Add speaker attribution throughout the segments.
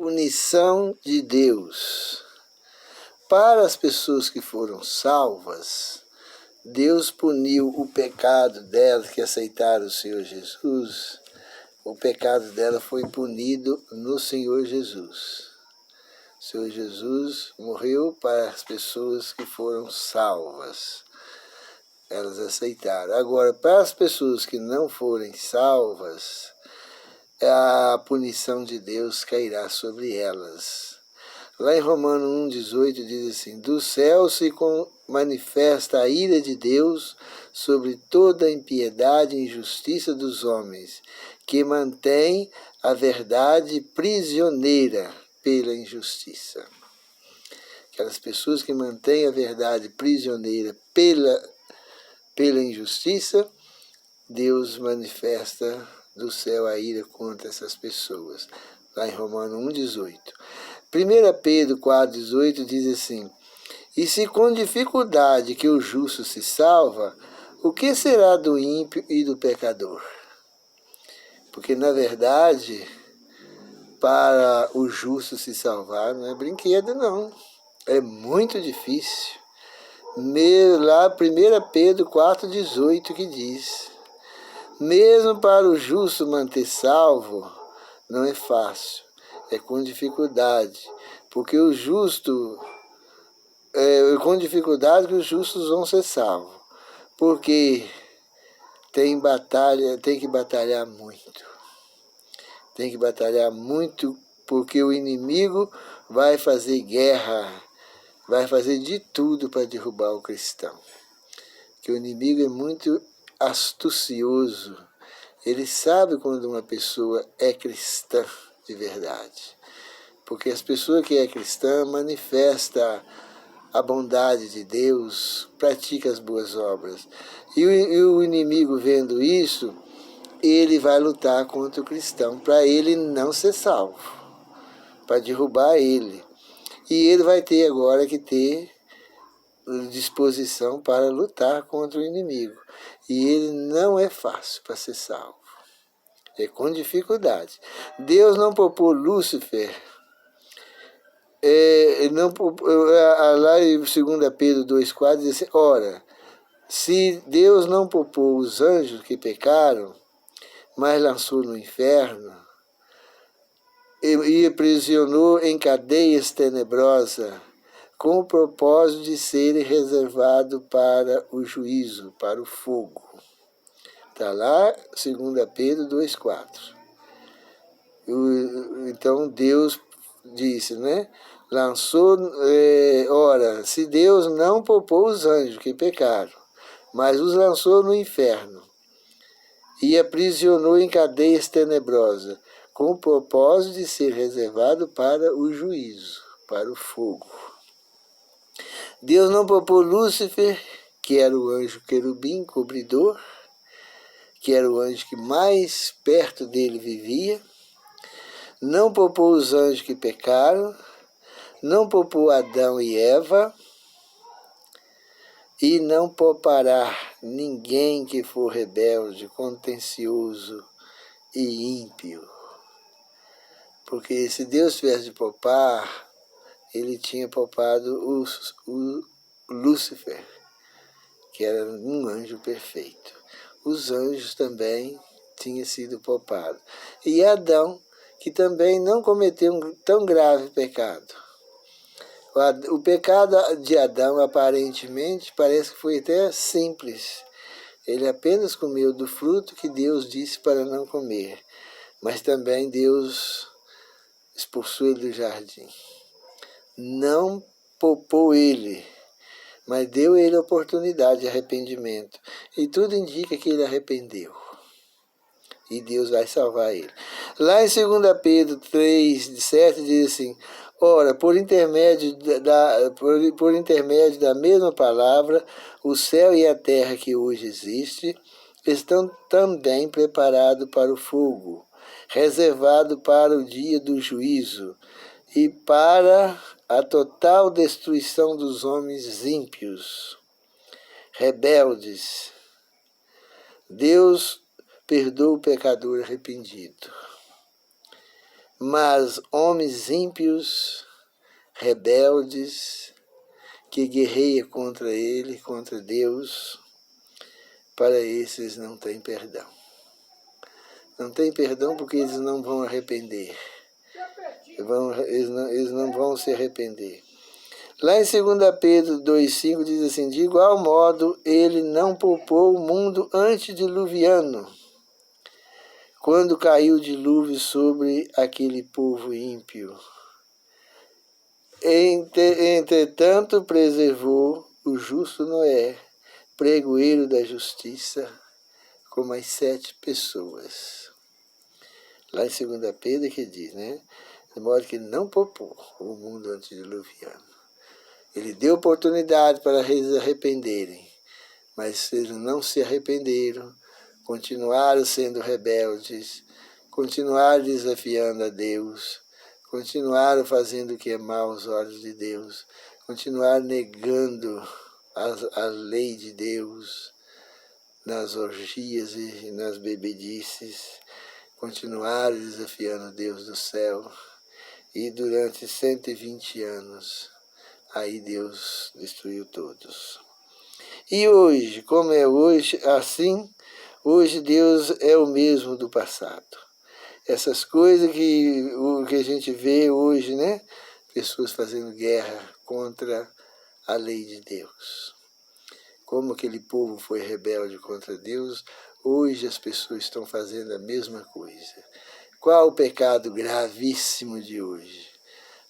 Speaker 1: punição de Deus. Para as pessoas que foram salvas, Deus puniu o pecado delas que aceitaram o Senhor Jesus. O pecado dela foi punido no Senhor Jesus. O Senhor Jesus morreu para as pessoas que foram salvas. Elas aceitaram. Agora, para as pessoas que não forem salvas, a punição de Deus cairá sobre elas. Lá em Romanos 1,18 diz assim: do céu se manifesta a ira de Deus sobre toda a impiedade e injustiça dos homens, que mantém a verdade prisioneira pela injustiça. Aquelas pessoas que mantêm a verdade prisioneira pela injustiça, Deus manifesta do céu a ira contra essas pessoas. Lá em Romanos 1,18. 1 Pedro 4,18 diz assim: e se com dificuldade que o justo se salva, o que será do ímpio e do pecador? Porque, na verdade, para o justo se salvar não é brinquedo, não. É muito difícil. Lá 1 Pedro 4,18 que diz: mesmo para o justo manter salvo, não é fácil, é com dificuldade, porque o justo, com dificuldade que os justos vão ser salvos, porque tem que batalhar muito. Tem que batalhar muito, porque o inimigo vai fazer guerra, vai fazer de tudo para derrubar o cristão. Que o inimigo é muito astucioso. Ele sabe quando uma pessoa é cristã de verdade. Porque as pessoas que é cristã manifestam a bondade de Deus, pratica as boas obras. E o inimigo, vendo isso, ele vai lutar contra o cristão para ele não ser salvo, para derrubar ele. E ele vai ter agora que ter disposição para lutar contra o inimigo. E ele não é fácil para ser salvo. É com dificuldade. Deus não poupou Lúcifer. Lá em 2 Pedro 2,4 diz assim: ora, se Deus não poupou os anjos que pecaram, mas lançou no inferno, e aprisionou em cadeias tenebrosas, com o propósito de serem reservados para o juízo, para o fogo. Está lá, 2 Pedro 2,4. Então Deus disse, né? Lançou, ora, se Deus não poupou os anjos que pecaram, mas os lançou no inferno, e aprisionou em cadeias tenebrosas, com o propósito de ser reservado para o juízo, para o fogo. Deus não poupou Lúcifer, que era o anjo querubim, cobridor, que era o anjo que mais perto dele vivia. Não poupou os anjos que pecaram, não poupou Adão e Eva, e não poupará ninguém que for rebelde, contencioso e ímpio. Porque se Deus tivesse de poupar, ele tinha poupado o Lúcifer, que era um anjo perfeito. Os anjos também tinham sido poupados. E Adão, que também não cometeu um tão grave pecado. O pecado de Adão, aparentemente, parece que foi até simples. Ele apenas comeu do fruto que Deus disse para não comer. Mas também Deus expulsou ele do jardim. Não poupou ele, mas deu ele a oportunidade de arrependimento. E tudo indica que ele arrependeu. E Deus vai salvar ele. Lá em 2 Pedro 3,7 diz assim: ora, por intermédio da mesma palavra, o céu e a terra que hoje existe estão também preparados para o fogo, reservado para o dia do juízo e para a total destruição dos homens ímpios, rebeldes. Deus perdoa o pecador arrependido, Mas homens ímpios, rebeldes, que guerreiam contra ele, contra Deus, para esses não tem perdão. Não tem perdão porque eles não vão arrepender. Eles não vão se arrepender. Lá em 2 Pedro 2,5 diz assim: de igual modo, ele não poupou o mundo antediluviano, quando caiu o dilúvio sobre aquele povo ímpio. Entretanto, preservou o justo Noé, pregoeiro da justiça, com mais 7 pessoas. Lá em 2 Pedro que diz, né? De modo que ele não poupou o mundo antediluviano. Ele deu oportunidade para eles arrependerem, mas eles não se arrependeram, continuaram sendo rebeldes, continuaram desafiando a Deus, continuaram fazendo o que é mal aos olhos de Deus, continuaram negando a lei de Deus nas orgias e nas bebedices, continuaram desafiando Deus do céu, e durante 120 anos, aí Deus destruiu todos. E hoje, como é hoje, assim, hoje Deus é o mesmo do passado. Essas coisas que a gente vê hoje, né? Pessoas fazendo guerra contra a lei de Deus. Como aquele povo foi rebelde contra Deus, hoje as pessoas estão fazendo a mesma coisa. Qual o pecado gravíssimo de hoje?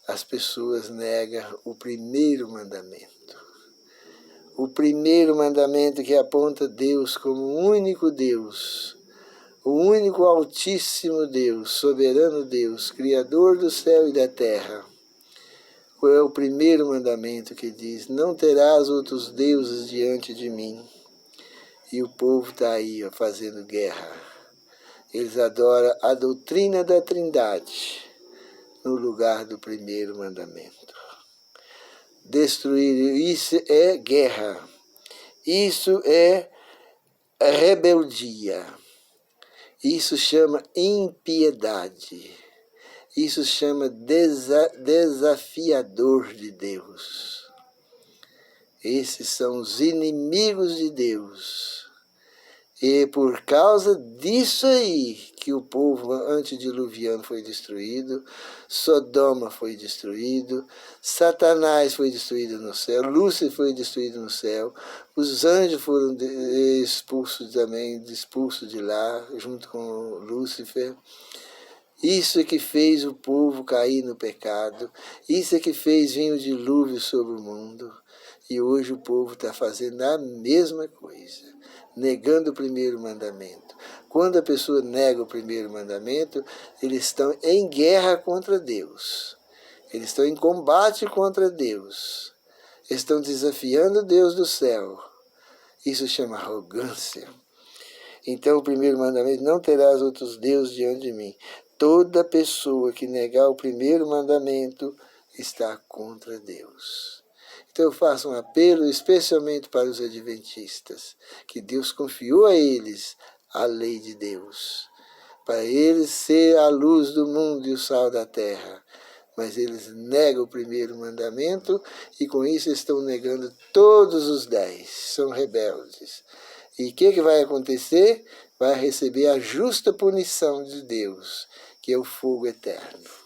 Speaker 1: As pessoas negam o primeiro mandamento. O primeiro mandamento que aponta Deus como o único Deus, o único altíssimo Deus, soberano Deus, criador do céu e da terra. É o primeiro mandamento que diz: não terás outros deuses diante de mim. E o povo está aí, ó, fazendo guerra. Eles adoram a doutrina da Trindade no lugar do primeiro mandamento. Destruir, isso é guerra. Isso é rebeldia. Isso chama impiedade. Isso chama desafiador de Deus. Esses são os inimigos de Deus. E por causa disso aí que o povo antediluviano foi destruído, Sodoma foi destruído, Satanás foi destruído no céu, Lúcifer foi destruído no céu, os anjos foram expulsos também, expulsos de lá, junto com Lúcifer. Isso é que fez o povo cair no pecado, isso é que fez vir o dilúvio sobre o mundo. E hoje o povo está fazendo a mesma coisa, negando o primeiro mandamento. Quando a pessoa nega o primeiro mandamento, eles estão em guerra contra Deus. Eles estão em combate contra Deus. Estão desafiando Deus do céu. Isso chama arrogância. Então o primeiro mandamento: não terás outros deuses diante de mim. Toda pessoa que negar o primeiro mandamento está contra Deus. Então eu faço um apelo especialmente para os adventistas, que Deus confiou a eles a lei de Deus, para eles ser a luz do mundo e o sal da terra. Mas eles negam o primeiro mandamento e com isso estão negando todos os 10, são rebeldes. E o que vai acontecer? Vai receber a justa punição de Deus, que é o fogo eterno.